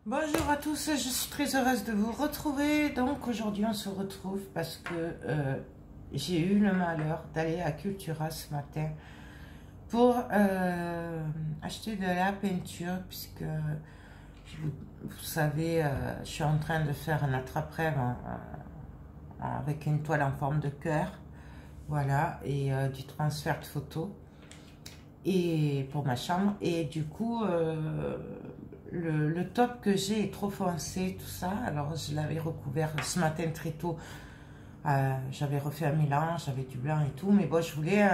Bonjour à tous, je suis très heureuse de vous retrouver. Donc aujourd'hui on se retrouve parce que j'ai eu le malheur d'aller à Cultura ce matin pour acheter de la peinture, puisque vous savez, je suis en train de faire un attrape-rêve avec une toile en forme de cœur, voilà, et du transfert de photos et pour ma chambre. Et du coup le top que j'ai est trop foncé, tout ça. Alors je l'avais recouvert ce matin très tôt. J'avais refait un mélange, j'avais du blanc et tout, mais bon, je voulais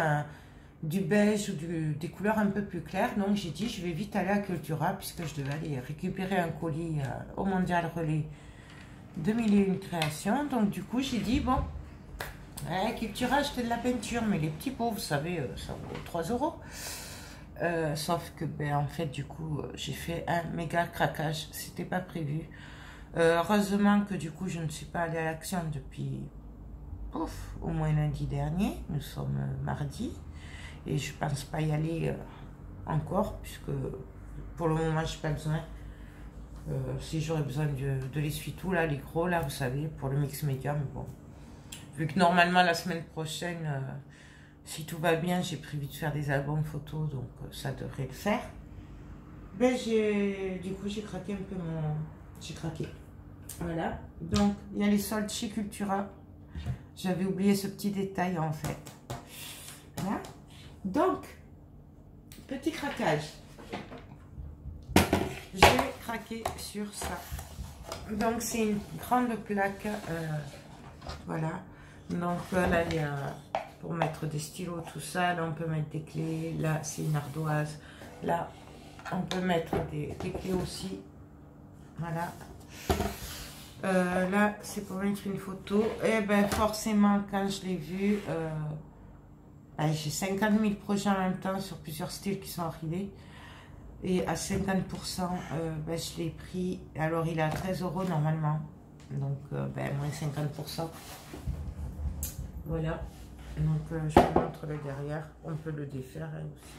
du beige ou des couleurs un peu plus claires. Donc j'ai dit, je vais vite aller à Cultura, puisque je devais aller récupérer un colis au Mondial Relais 2001 création. Donc du coup j'ai dit, bon, Cultura, acheter de la peinture, mais les petits pots, vous savez, ça vaut 3 euros. Sauf que en fait du coup j'ai fait un méga craquage, c'était pas prévu. Heureusement que du coup je ne suis pas allée à l'Action depuis au moins lundi dernier. Nous sommes mardi et je pense pas y aller encore, puisque pour le moment j'ai pas besoin. Si j'aurais besoin de l'essuie-tout là, les gros là, vous savez, pour le mix média, mais bon, vu que normalement la semaine prochaine, si tout va bien, j'ai prévu de faire des albums photos, donc ça devrait le faire. Du coup, j'ai craqué un peu j'ai craqué. Voilà. Donc, il y a les soldes chez Cultura. J'avais oublié ce petit détail, en fait. Voilà. Donc, petit craquage. J'ai craqué sur ça. Donc, c'est une grande plaque. Voilà. Donc, là, il y a... pour mettre des stylos, tout ça. Là, on peut mettre des clés. Là, c'est une ardoise. Là, on peut mettre des clés aussi. Voilà. Là, c'est pour mettre une photo. Et ben forcément, quand je l'ai vu, j'ai 50 000 projets en même temps sur plusieurs styles qui sont arrivés. Et à 50%, je l'ai pris. Alors, il est à 13 euros normalement. Donc, moins 50%. Voilà. Donc je vous montre le derrière, on peut le défaire aussi.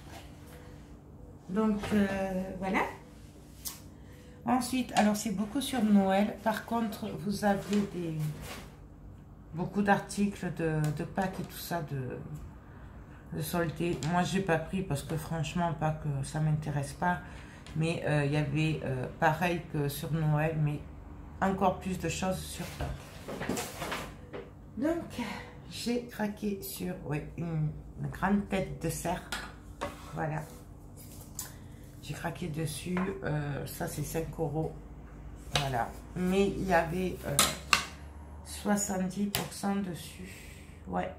Donc voilà. Ensuite, alors c'est beaucoup sur Noël. Par contre, vous avez beaucoup d'articles de Pâques et tout ça de soldés. Moi, j'ai pas pris parce que franchement, pas que ça m'intéresse pas. Mais il y avait pareil que sur Noël, mais encore plus de choses sur Pâques. Donc j'ai craqué sur une grande tête de cerf. Voilà. J'ai craqué dessus. Ça, c'est 5 euros. Voilà. Mais il y avait 70% dessus. Ouais.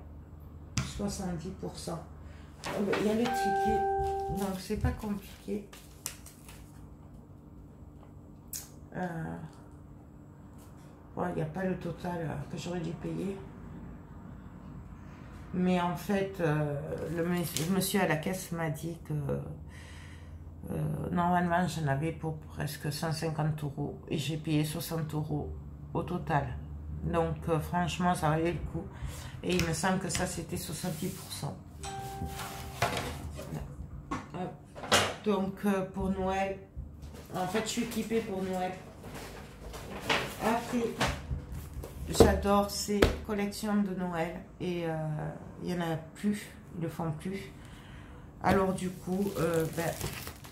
70%. Il y a le ticket. Donc, c'est pas compliqué. Il n'y a pas le total que j'aurais dû payer. Mais en fait, le monsieur à la caisse m'a dit que normalement, j'en avais pour presque 150 euros. Et j'ai payé 60 euros au total. Donc, franchement, ça valait le coup. Et il me semble que ça, c'était 70%. Donc, pour Noël, en fait, je suis équipée pour Noël. Après... j'adore ces collections de Noël et il n'y en a plus, ils ne le font plus. Alors du coup,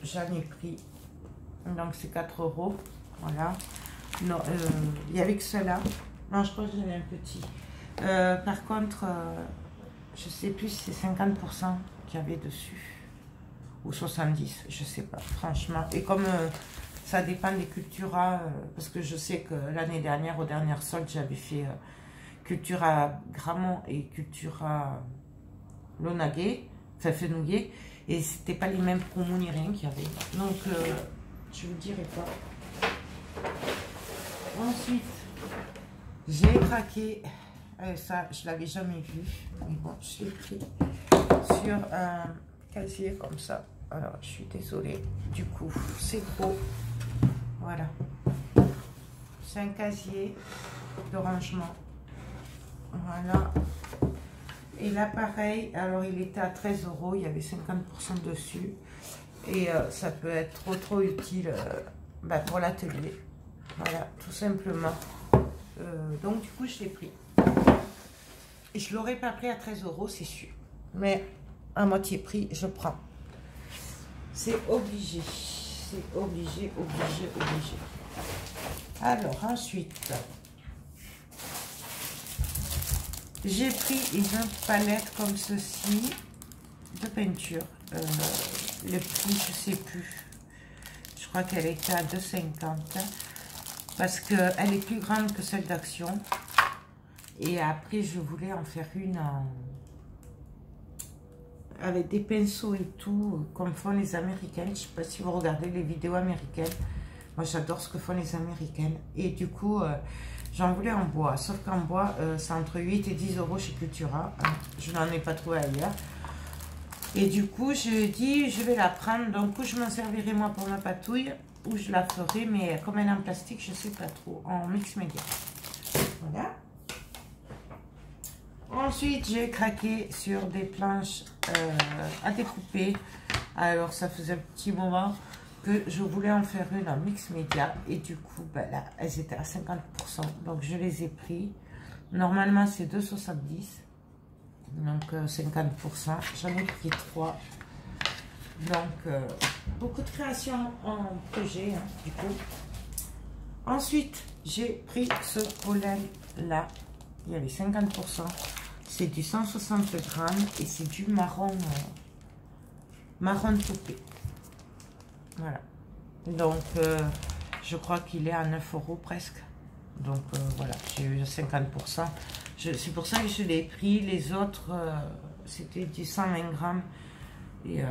j'en ai pris, donc c'est 4 euros, voilà. Non, il n'y avait que cela. Non, je crois que j'en ai un petit. Par contre, je ne sais plus si c'est 50% qu'il y avait dessus, ou 70%, je ne sais pas, franchement. Et comme... ça dépend des Cultura, parce que je sais que l'année dernière, aux dernières soldes, j'avais fait Cultura Gramont et Cultura Lonagay, enfin Fenouillet, et c'était pas les mêmes promos ni rien qu'il y avait. Donc, je vous dirai pas. Ensuite, j'ai craqué, ça je l'avais jamais vu, mais bon, je l'ai pris sur un casier comme ça. Alors, je suis désolée, du coup, c'est gros. Voilà. C'est un casier de rangement. Voilà. Et là, pareil, alors il était à 13 euros, il y avait 50% dessus. Et ça peut être trop utile pour l'atelier. Voilà, tout simplement. Donc du coup, je l'ai pris. Et je ne l'aurais pas pris à 13 €, c'est sûr. Mais à moitié prix, je prends. C'est obligé. C'est obligé, obligé, obligé. Alors, ensuite, j'ai pris une palette comme ceci de peinture. Le prix, je sais plus. Je crois qu'elle était à 2,50 € parce qu'elle est plus grande que celle d'Action. Et après, je voulais en faire une avec des pinceaux et tout, comme font les Américaines. Je ne sais pas si vous regardez les vidéos américaines. Moi, j'adore ce que font les Américaines. Et du coup, j'en voulais en bois. Sauf qu'en bois, c'est entre 8 et 10 € chez Cultura. Hein. Je n'en ai pas trouvé ailleurs. Et du coup, je dis, je vais la prendre. Donc, où je m'en servirai moi pour ma patouille, ou je la ferai, mais comme elle est en plastique, je ne sais pas trop. En mix média. Voilà. Ensuite, j'ai craqué sur des planches à découper. Alors, ça faisait un petit moment que je voulais en faire une en mix média. Et du coup, ben là, elles étaient à 50%. Donc, je les ai pris. Normalement, c'est 2,70 €. Donc, 50%. J'en ai pris 3. Donc, beaucoup de création en projet, hein, du coup. Ensuite, j'ai pris ce pollen-là. Il y avait 50%. C'est du 160 grammes et c'est du marron, marron toupé. Voilà. Donc, je crois qu'il est à 9 € presque. Donc, voilà, j'ai eu 50%. C'est pour ça que je l'ai pris. Les autres, c'était du 120 grammes. Et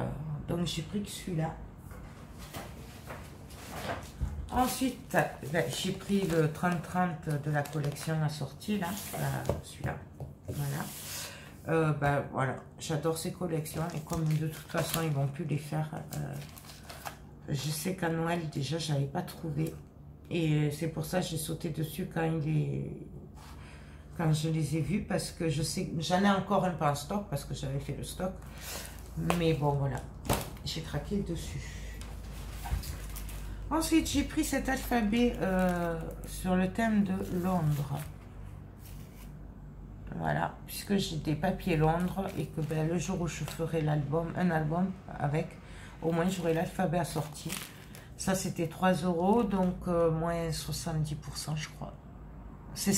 donc, j'ai pris que celui-là. Ensuite, ben, j'ai pris le 30-30 de la collection assortie, là. Celui-là. Voilà. Ben, voilà. J'adore ces collections. Et comme de toute façon, ils vont plus les faire. Je sais qu'à Noël, déjà, je n'avais pas trouvé. Et c'est pour ça que j'ai sauté dessus quand je les ai vus. Parce que je sais que j'en ai encore un peu en stock. Parce que j'avais fait le stock. Mais bon, voilà. J'ai craqué dessus. Ensuite, j'ai pris cet alphabet sur le thème de Londres. Voilà, puisque j'ai des papiers Londres et que ben, le jour où je ferai un album avec, au moins j'aurai l'alphabet assorti. Ça, c'était 3 €, donc moins 70%, je crois. C'est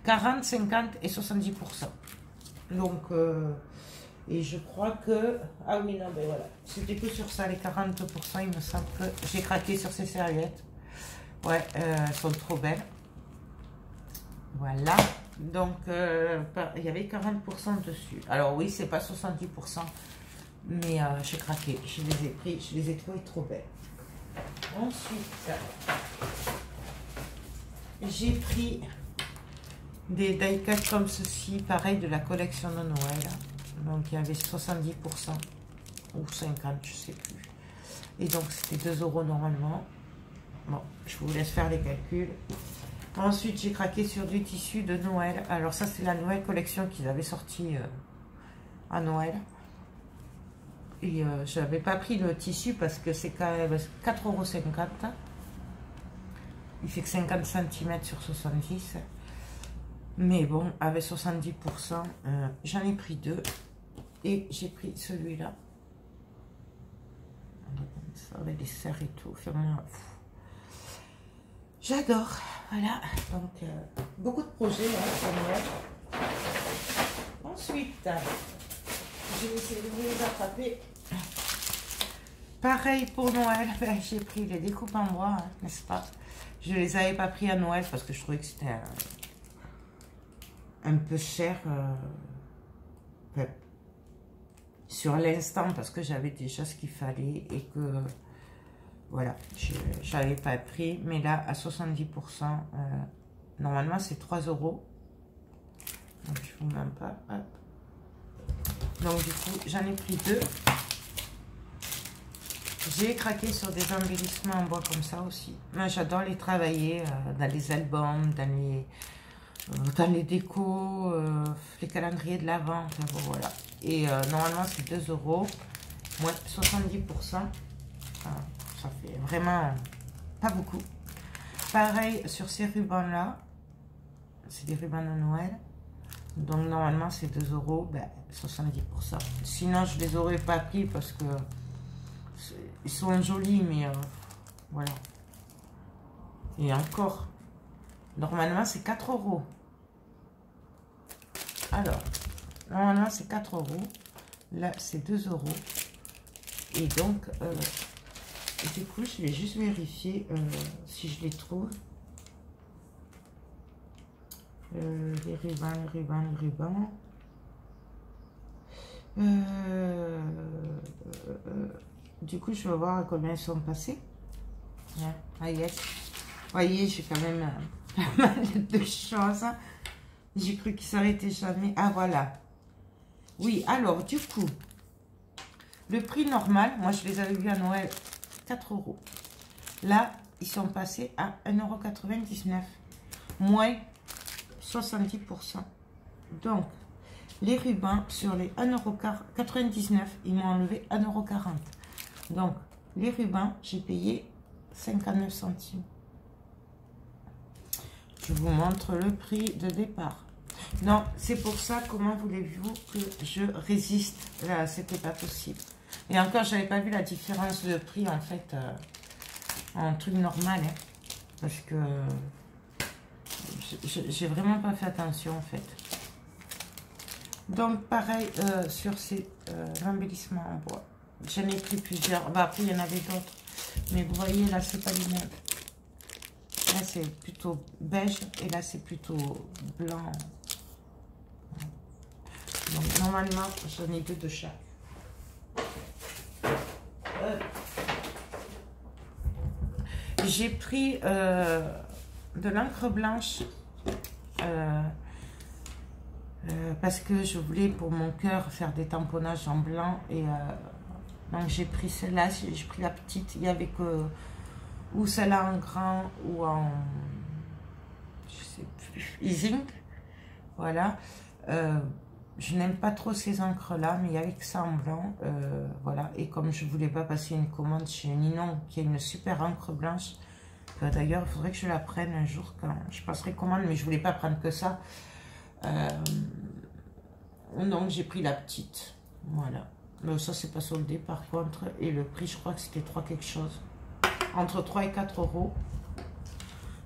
40, 50 et 70%. Donc, et je crois que... Ah oui, non, ben voilà. C'était que sur ça, les 40%, il me semble que j'ai craqué sur ces serviettes. Ouais, elles sont trop belles. Voilà. Donc, il y avait 40% dessus. Alors oui, c'est pas 70%. Mais j'ai craqué. Je les ai pris. Je les ai trouvées trop belles. Ensuite, j'ai pris des die-cuts comme ceci. Pareil, de la collection de Noël. Donc, il y avait 70% ou 50, je sais plus. Et donc, c'était 2 € normalement. Bon, je vous laisse faire les calculs. Ensuite, j'ai craqué sur du tissu de Noël. Alors, ça, c'est la nouvelle collection qu'ils avaient sortie à Noël. Et je n'avais pas pris le tissu parce que c'est quand même 4,50 €. Il fait que 50 cm sur 70. Mais bon, avec 70%, j'en ai pris 2. Et j'ai pris celui-là. Avec des serres et tout. J'adore. Voilà. Donc, beaucoup de projets pour Noël. Ensuite, je vais essayer de vous les attraper. Pareil pour Noël. Ben, j'ai pris les découpes en bois, hein, n'est-ce pas? Je ne les avais pas pris à Noël parce que je trouvais que c'était un peu cher. Sur l'instant parce que j'avais déjà ce qu'il fallait et que voilà, je n'avais pas pris, mais là à 70%, normalement c'est 3 €. Donc je vous mets pas. Hop. Donc du coup j'en ai pris 2. J'ai craqué sur des embellissements en bois comme ça aussi. Moi j'adore les travailler dans les albums, dans les décos, les calendriers de l'Avent, enfin, bon, voilà. Et normalement, c'est 2 €, moins 70%. Ça fait vraiment pas beaucoup. pareil sur ces rubans là, c'est des rubans de Noël, donc normalement c'est 2 €, ben, 70%. Sinon je les aurais pas pris parce que ils sont jolis, mais voilà. Et encore, normalement c'est 4 €. Alors, normalement c'est 4 €, là c'est 2 €. Et donc, du coup, je vais juste vérifier si je les trouve. Les rubans. Du coup, je vais voir à combien ils sont passés. Ah yes. Vous voyez, j'ai quand même pas mal de choses. J'ai cru qu'ils s'arrêtaient jamais. Ah, voilà. Oui, alors, du coup, le prix normal, moi, je les avais vus à Noël, 4 €. Là, ils sont passés à 1,99 €. Moins 70%. Donc, les rubans, sur les 1,99 €, ils m'ont enlevé 1,40 €. Donc, les rubans, j'ai payé 59 centimes. Je vous montre le prix de départ. Non, c'est pour ça, comment voulez-vous que je résiste? Là, c'était pas possible. Et encore, j'avais pas vu la différence de prix, en fait, en truc normal, hein, parce que j'ai vraiment pas fait attention, en fait. Donc, pareil, sur ces embellissements en bois. J'en ai pris plusieurs. Bah, après, il y en avait d'autres. Mais vous voyez, là, c'est pas les mêmes. Là, c'est plutôt beige. Et là, c'est plutôt blanc. Donc, normalement, j'en ai 2 de chaque. J'ai pris de l'encre blanche parce que je voulais pour mon cœur faire des tamponnages en blanc. Et donc, j'ai pris celle-là. J'ai pris la petite. Il y avait que ou celle-là en grand ou en, je sais plus, easing. Voilà. Je n'aime pas trop ces encres-là, mais il y avait que ça en blanc. Voilà. Et comme je ne voulais pas passer une commande chez Ninon, qui a une super encre blanche, d'ailleurs, il faudrait que je la prenne un jour quand je passerai commande, mais je ne voulais pas prendre que ça. Donc, j'ai pris la petite. Voilà. Mais ça, c'est pas soldé par contre. Et le prix, je crois que c'était 3 quelque chose. Entre 3 et 4 €.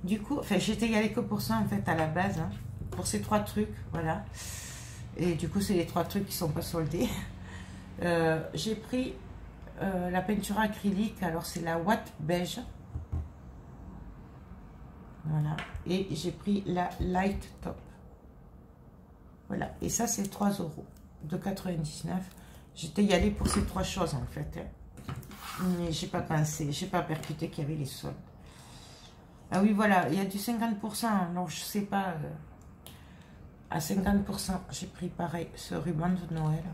Du coup, enfin, j'étais y allée que pour ça, en fait, à la base. Hein, pour ces 3 trucs, voilà. Et du coup, c'est les 3 trucs qui sont pas soldés. J'ai pris la peinture acrylique. Alors, c'est la Watt Beige. Voilà. Et j'ai pris la Light Top. Voilà. Et ça, c'est 3 € de 99. J'étais y allée pour ces 3 choses, en fait. Mais j'ai pas pensé, j'ai pas percuté qu'il y avait les soldes. Ah oui, voilà, il y a du 50%. Donc, je sais pas. À 50%, j'ai pris pareil ce ruban de Noël.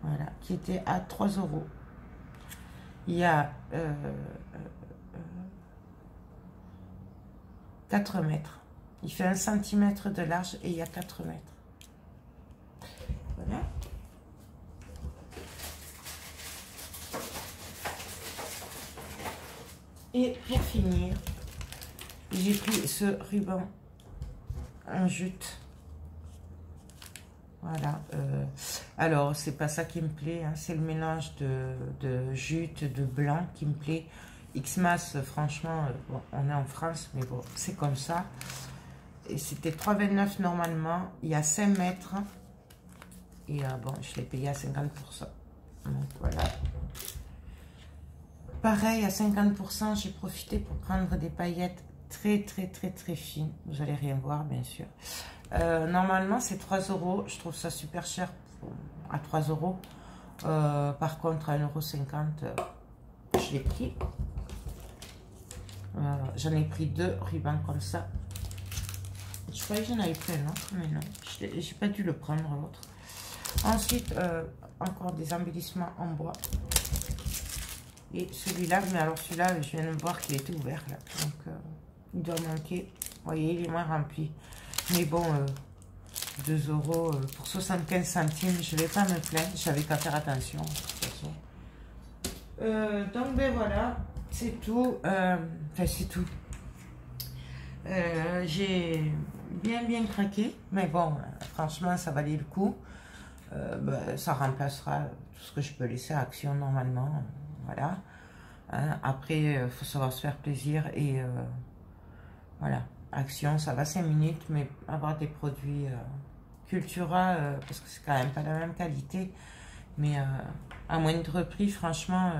Voilà, qui était à 3 €. Il y a 4 mètres. Il fait 1 cm de large et il y a 4 mètres. Voilà. Et pour finir, j'ai pris ce ruban en jute. Voilà. Alors, c'est pas ça qui me plaît. Hein, c'est le mélange de jute, de blanc qui me plaît. Xmas, franchement, bon, on est en France, mais bon, c'est comme ça. Et c'était 3,29 normalement. Il y a 5 mètres. Et bon, je l'ai payé à 50%. Donc, voilà. Pareil, à 50%, j'ai profité pour prendre des paillettes très fines. Vous allez rien voir, bien sûr. Normalement, c'est 3 €. Je trouve ça super cher à 3 €. Par contre, à 1,50 €, je l'ai pris. J'en ai pris 2 rubans comme ça. Je croyais que j'en avais pris un autre, mais non. J'ai pas dû le prendre, l'autre. Ensuite, encore des embellissements en bois. Et celui-là, mais alors celui-là, je viens de voir qu'il était ouvert là. Donc, il doit manquer. Vous voyez, il est moins rempli. Mais bon, 2 € pour 75 centimes, je ne vais pas me plaindre. J'avais qu'à faire attention, de toute façon. Donc, ben voilà. c'est tout. Enfin, c'est tout. J'ai bien craqué, mais bon, franchement, ça valait le coup. Ça remplacera tout ce que je peux laisser à Action normalement. Voilà. Hein, après, il faut savoir se faire plaisir et voilà. Action, ça va 5 minutes, mais avoir des produits Cultura, parce que c'est quand même pas la même qualité, mais à moindre prix, franchement,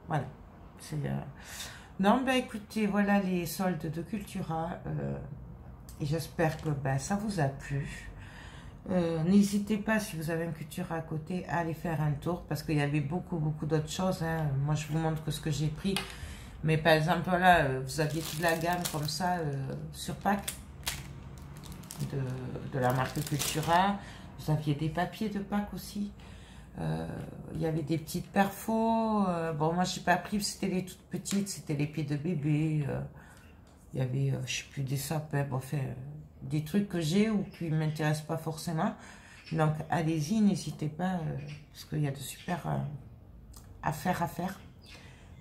voilà. Non, bah écoutez, voilà les soldes de Cultura, et j'espère que ça vous a plu. N'hésitez pas, si vous avez un Cultura à côté, à aller faire un tour, parce qu'il y avait beaucoup d'autres choses, hein. Moi, je vous montre que ce que j'ai pris, mais par exemple, là, vous aviez toute la gamme comme ça, sur Pâques, de la marque Cultura. Vous aviez des papiers de Pâques aussi. Il y avait des petites perfos. Bon, moi, je n'ai pas pris, c'était les toutes petites, c'était les pieds de bébé. Il y avait, je sais plus, des sapins, bon, enfin, des trucs que j'ai ou qui ne m'intéressent pas forcément. Donc, allez-y, n'hésitez pas, parce qu'il y a de super affaires à faire.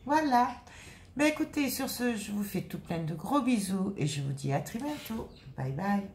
Voilà. Mais écoutez, sur ce, je vous fais tout plein de gros bisous et je vous dis à très bientôt. Bye bye.